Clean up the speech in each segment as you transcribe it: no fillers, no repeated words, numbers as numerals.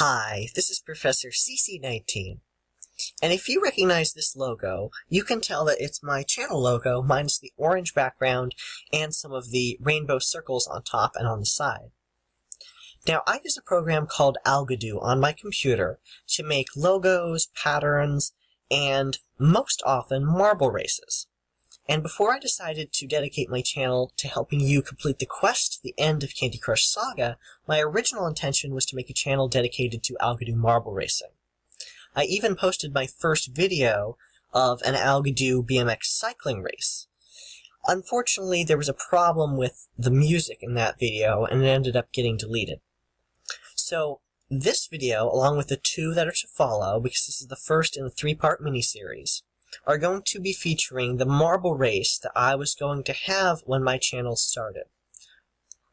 Hi, this is Professor CC19, and if you recognize this logo, you can tell that it's my channel logo minus the orange background and some of the rainbow circles on top and on the side. Now, I use a program called Algodoo on my computer to make logos, patterns, and most often marble races. And before I decided to dedicate my channel to helping you complete the quest to the end of Candy Crush Saga, my original intention was to make a channel dedicated to Algodoo marble racing. I even posted my first video of an Algodoo BMX cycling race. Unfortunately, there was a problem with the music in that video, and it ended up getting deleted. So, this video, along with the two that are to follow, because this is the first in a three-part miniseries, are going to be featuring the marble race that I was going to have when my channel started.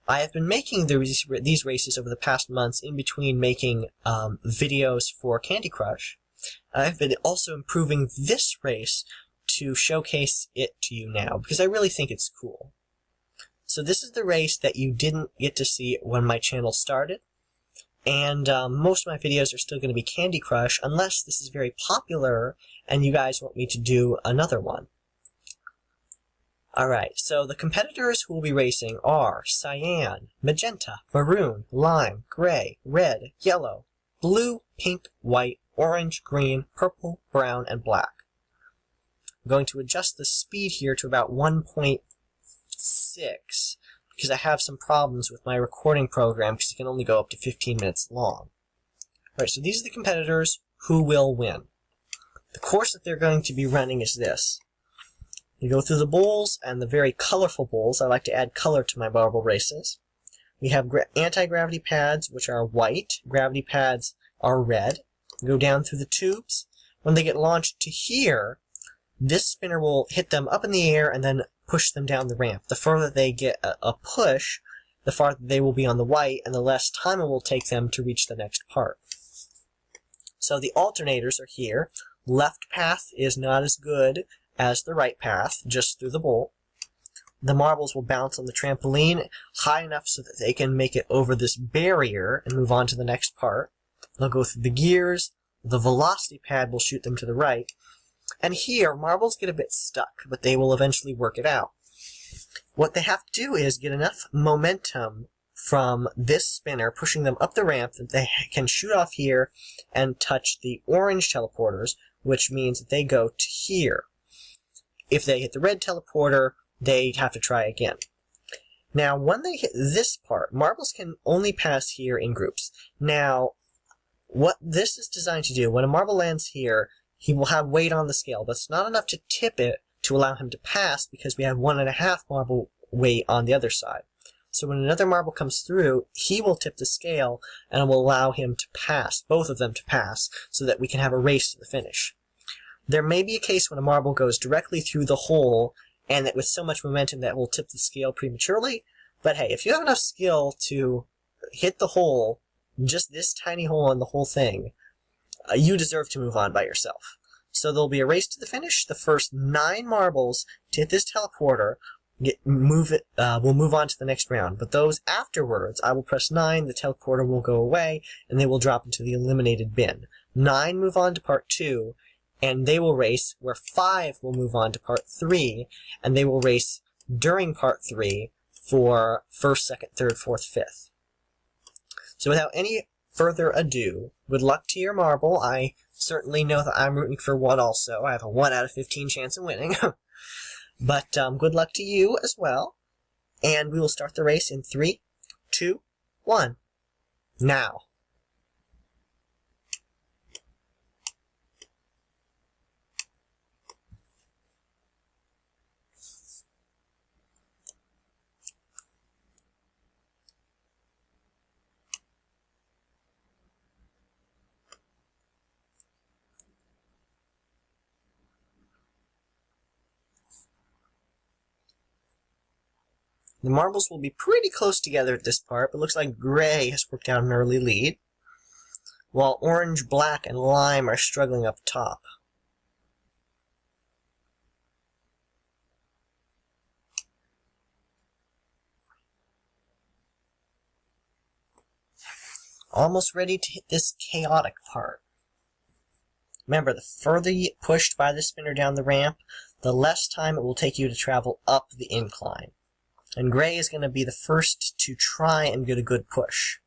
I have been making these races over the past months in between making videos for Candy Crush. I've been also improving this race to showcase it to you now, because I really think it's cool. So this is the race that you didn't get to see when my channel started. And most of my videos are still going to be Candy Crush, unless this is very popular and you guys want me to do another one. Alright, so the competitors who will be racing are cyan, magenta, maroon, lime, gray, red, yellow, blue, pink, white, orange, green, purple, brown, and black. I'm going to adjust the speed here to about 1.6. because I have some problems with my recording program because it can only go up to 15 minutes long. Alright, so these are the competitors who will win. The course that they're going to be running is this. You go through the bowls, and the very colorful bowls. I like to add color to my marble races. We have anti-gravity pads, which are white. Gravity pads are red. You go down through the tubes. When they get launched to here, this spinner will hit them up in the air and then push them down the ramp. The further they get a push, the farther they will be on the white, and the less time it will take them to reach the next part. So the alternators are here. Left path is not as good as the right path, just through the bowl. The marbles will bounce on the trampoline high enough so that they can make it over this barrier and move on to the next part. They'll go through the gears. The velocity pad will shoot them to the right. And here, marbles get a bit stuck, but they will eventually work it out. What they have to do is get enough momentum from this spinner pushing them up the ramp that they can shoot off here and touch the orange teleporters, which means that they go to here. If they hit the red teleporter, they have to try again. Now, when they hit this part, marbles can only pass here in groups. Now, what this is designed to do, when a marble lands here, he will have weight on the scale, but it's not enough to tip it to allow him to pass because we have 1.5 marble weight on the other side. So when another marble comes through, he will tip the scale and it will allow him to pass, both of them to pass, so that we can have a race to the finish. There may be a case when a marble goes directly through the hole and that with so much momentum that it will tip the scale prematurely, but hey, if you have enough skill to hit the hole, just this tiny hole in the whole thing, you deserve to move on by yourself. So there'll be a race to the finish. The first 9 marbles to hit this teleporter will move on to the next round. But those afterwards, I will press 9, the teleporter will go away, and they will drop into the eliminated bin. 9 move on to part 2, and they will race, where 5 will move on to part 3, and they will race during part 3 for 1st, 2nd, 3rd, 4th, 5th. So without any further ado, good luck to your marble. I certainly know that I'm rooting for 1 also. I have a 1 out of 15 chance of winning. But good luck to you as well. And we will start the race in 3, 2, 1. Now. The marbles will be pretty close together at this part, but looks like gray has worked out an early lead, while orange, black, and lime are struggling up top. almost ready to hit this chaotic part. Remember, the further you get pushed by the spinner down the ramp, the less time it will take you to travel up the incline. And Gray is going to be the first to try and get a good push.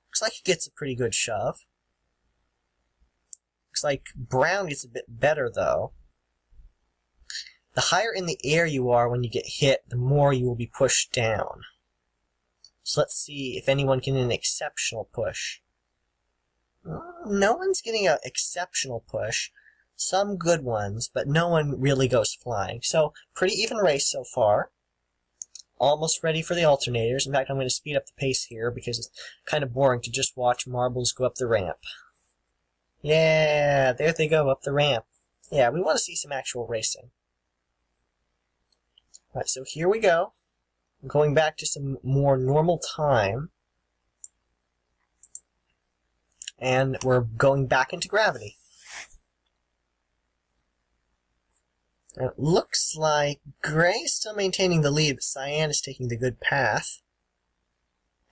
Looks like he gets a pretty good shove. Looks like Brown gets a bit better, though. The higher in the air you are when you get hit, the more you will be pushed down. So let's see if anyone can get an exceptional push. No one's getting an exceptional push. Some good ones, but no one really goes flying. So, pretty even race so far. Almost ready for the alternators. In fact, I'm going to speed up the pace here because it's kind of boring to just watch marbles go up the ramp. Yeah, there they go up the ramp. Yeah, we want to see some actual racing. Alright, so here we go. Going back to some more normal time. And we're going back into gravity. And it looks like Gray's still maintaining the lead, but Cyan is taking the good path.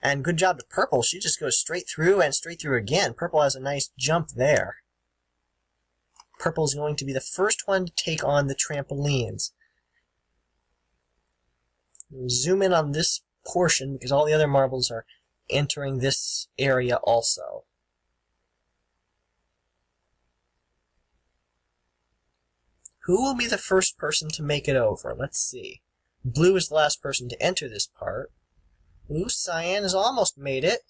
And good job to Purple. She just goes straight through and straight through again. Purple has a nice jump there. Purple's going to be the first one to take on the trampolines. Zoom in on this portion because all the other marbles are entering this area also. Who will be the first person to make it over? Let's see. Blue is the last person to enter this part. Ooh, Cyan has almost made it.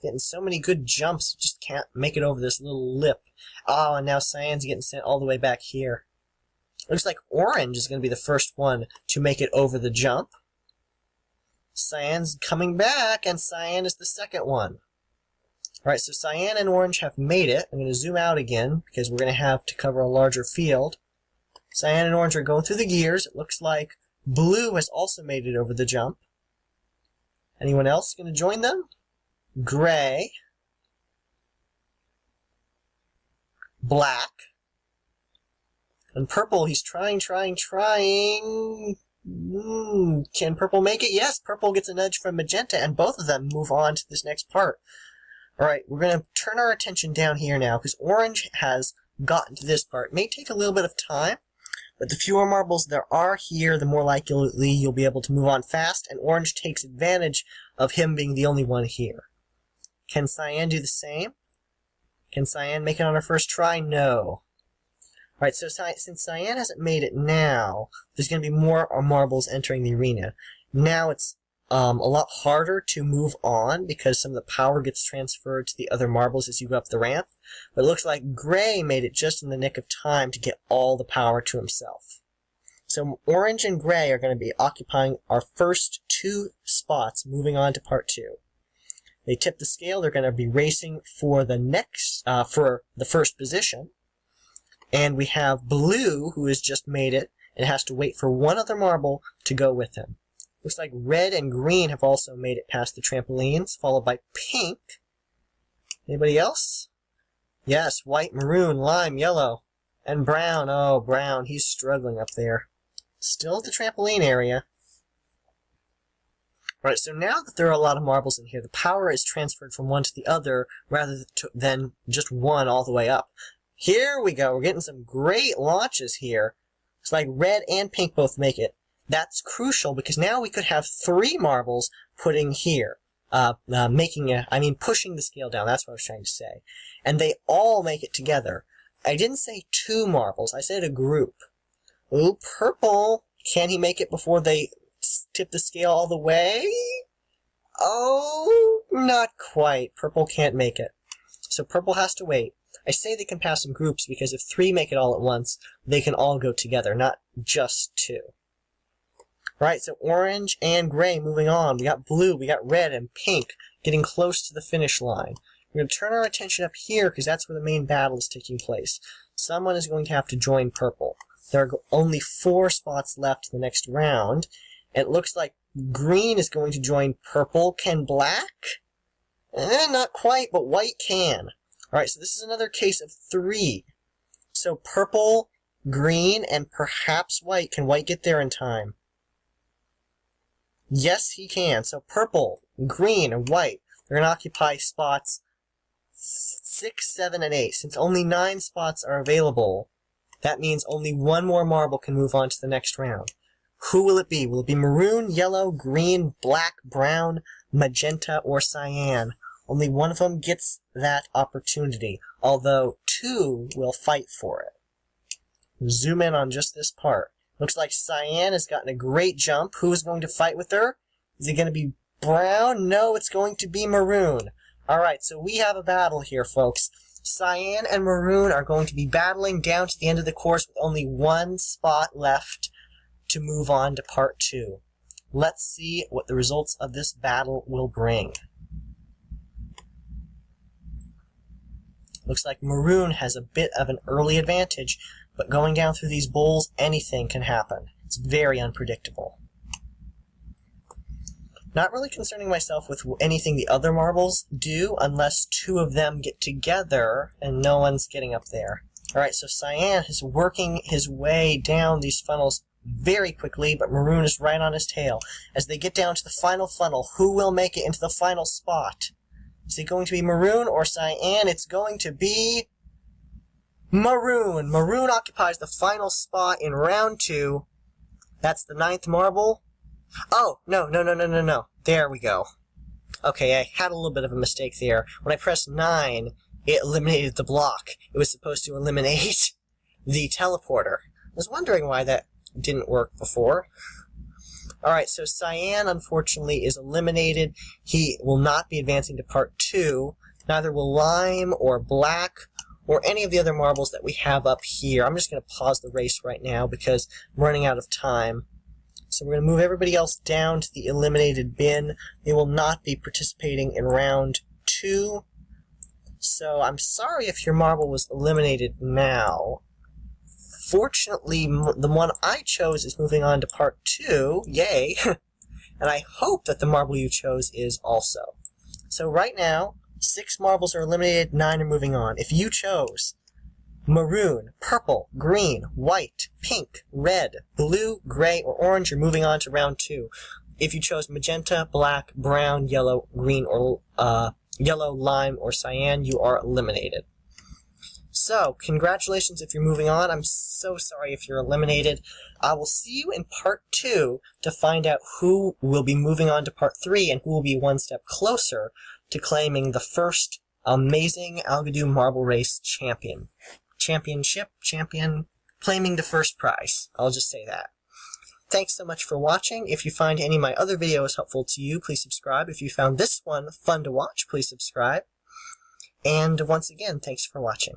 Getting so many good jumps, just can't make it over this little lip. Oh, and now Cyan's getting sent all the way back here. Looks like Orange is going to be the first one to make it over the jump. Cyan's coming back, and Cyan is the second one. Alright, so Cyan and Orange have made it. I'm going to zoom out again, because we're going to have to cover a larger field. Cyan and Orange are going through the gears. It looks like Blue has also made it over the jump. Anyone else going to join them? Gray. Black. And Purple, he's trying. Can Purple make it? Yes, Purple gets a nudge from Magenta, and both of them move on to this next part. Alright, we're going to turn our attention down here now, because Orange has gotten to this part. It may take a little bit of time, but the fewer marbles there are here, the more likely you'll be able to move on fast, and Orange takes advantage of him being the only one here. Can Cyan do the same? Can Cyan make it on her first try? No. Alright, so since Cyan hasn't made it now, there's going to be more marbles entering the arena. Now it's a lot harder to move on because some of the power gets transferred to the other marbles as you go up the ramp. But it looks like Gray made it just in the nick of time to get all the power to himself. So Orange and Gray are going to be occupying our first two spots, moving on to part 2. They tip the scale. They're going to be racing for the for the first position. And we have Blue, who has just made it, and has to wait for one other marble to go with him. Looks like Red and Green have also made it past the trampolines, followed by Pink. Anybody else? Yes, White, Maroon, Lime, Yellow, and Brown. Oh, Brown, he's struggling up there. Still at the trampoline area. Right, so now that there are a lot of marbles in here, the power is transferred from one to the other rather than just one all the way up. Here we go. We're getting some great launches here. It's like Red and Pink both make it. That's crucial because now we could have 3 marbles putting here. Pushing the scale down. That's what I was trying to say. And they all make it together. I didn't say 2 marbles. I said a group. Ooh, Purple. Can he make it before they tip the scale all the way? Oh, not quite. Purple can't make it. So Purple has to wait. I say they can pass in groups because if 3 make it all at once, they can all go together, not just 2. Right, so Orange and Gray moving on. We got Blue, we got Red, and Pink getting close to the finish line. We're going to turn our attention up here because that's where the main battle is taking place. Someone is going to have to join Purple. There are only 4 spots left in the next round. And it looks like Green is going to join Purple. Can Black? Not quite, but White can. Alright, so this is another case of 3. So Purple, Green, and perhaps White. Can White get there in time? Yes, he can. So purple, green, and white, they're going to occupy spots 6, 7, and 8. Since only 9 spots are available, that means only one more marble can move on to the next round. Who will it be? Will it be maroon, yellow, green, black, brown, magenta, or cyan? Only one of them gets that opportunity, although 2 will fight for it. Zoom in on just this part. Looks like cyan has gotten a great jump. Who is going to fight with her? Is it going to be brown? No, it's going to be maroon. Alright, so we have a battle here, folks. Cyan and maroon are going to be battling down to the end of the course with only 1 spot left to move on to part 2. Let's see what the results of this battle will bring. Looks like maroon has a bit of an early advantage, but going down through these bowls, anything can happen. It's very unpredictable. Not really concerning myself with anything the other marbles do, unless 2 of them get together and no one's getting up there. Alright, so cyan is working his way down these funnels very quickly, but maroon is right on his tail. As they get down to the final funnel, who will make it into the final spot? Is it going to be maroon or cyan? It's going to be maroon. Maroon occupies the final spot in round 2. That's the 9th marble. Oh, no. There we go. Okay, I had a little bit of a mistake there. When I pressed 9, it eliminated the block. It was supposed to eliminate the teleporter. I was wondering why that didn't work before. Alright, so cyan, unfortunately, is eliminated. He will not be advancing to part 2. Neither will lime or black or any of the other marbles that we have up here. I'm just going to pause the race right now because I'm running out of time. So we're going to move everybody else down to the eliminated bin. They will not be participating in round 2. So I'm sorry if your marble was eliminated now. Fortunately, the one I chose is moving on to part 2. Yay! And I hope that the marble you chose is also. So right now, 6 marbles are eliminated, 9 are moving on. If you chose maroon, purple, green, white, pink, red, blue, gray, or orange, you're moving on to round 2. If you chose magenta, black, brown, yellow, green, or yellow, lime, or cyan, you are eliminated. So, congratulations if you're moving on. I'm so sorry if you're eliminated. I will see you in part 2 to find out who will be moving on to part 3 and who will be one step closer to claiming the first amazing Algodoo Marble Race champion. Claiming the first prize. I'll just say that. Thanks so much for watching. If you find any of my other videos helpful to you, please subscribe. If you found this one fun to watch, please subscribe. And once again, thanks for watching.